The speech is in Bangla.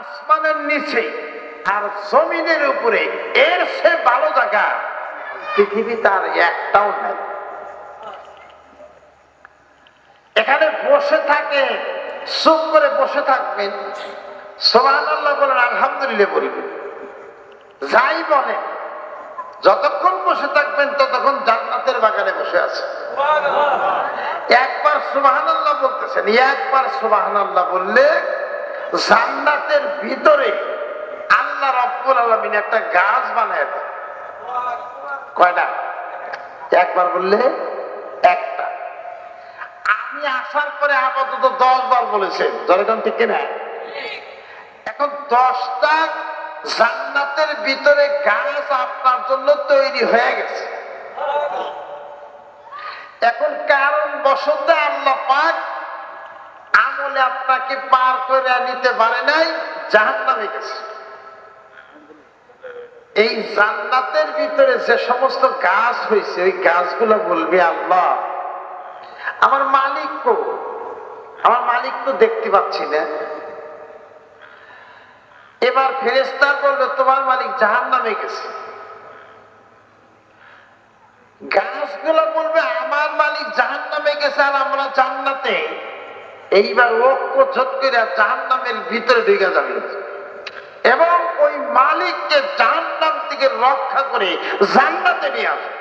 আসমানের নিচে আর জমিনের উপরে এর সে ভালো জায়গা পৃথিবী তার একটাও নাই। এখানে বসে থাকে, চুপ করে বসে থাকবেন, সুবহানাল্লাহ বলেন, আলহামদুলিল্লাহ বলবেন, যাই বলেন, যতক্ষণ বসে থাকবেন ততক্ষণ জান্নাতের বাগানে বসে আছে। একবার সুবহানাল্লাহ বলতেছেন, একবার সুবহানাল্লাহ বললে জান্নাতের ভিতরে আল্লাহ রাব্বুল আলামিন একটা গাছ বানায় দেন। কয়টা? একবার বললে একটা। আমি আসার পরে আপাতত 10 বার বলেছেন, যখন ঠিক কিনা? এখন 10টা জান্নাতের ভিতরে গাছ আপনার জন্য তৈরি হয়ে গেছে। এখন কারণ বশত আল্লাহ পাক আমলে আপনাকে পার করে নিতে পারে নাই, জাহান্নামে গেছে। এই জান্নাতের ভিতরে যে সমস্ত গাছ হয়েছে ওই গাছগুলো বলবে, আল্লাহ আমার মালিক কো, আমার মালিক তো দেখতে পাচ্ছি না। এবার ফেরেশতা বলবে, তোমার মালিক জাহান্নামে গেছে। গাছগুলো বলবে, আমার মালিক জাহান্নামে গেছে আর আমরা জান্নাতে। এইবার ঐক্য জোট করে জাহান্নামের ভিতরে ঢুকে যাবে এবং ওই মালিককে জাহান্নাম থেকে রক্ষা করে জান্নাতে নিয়ে আসবে।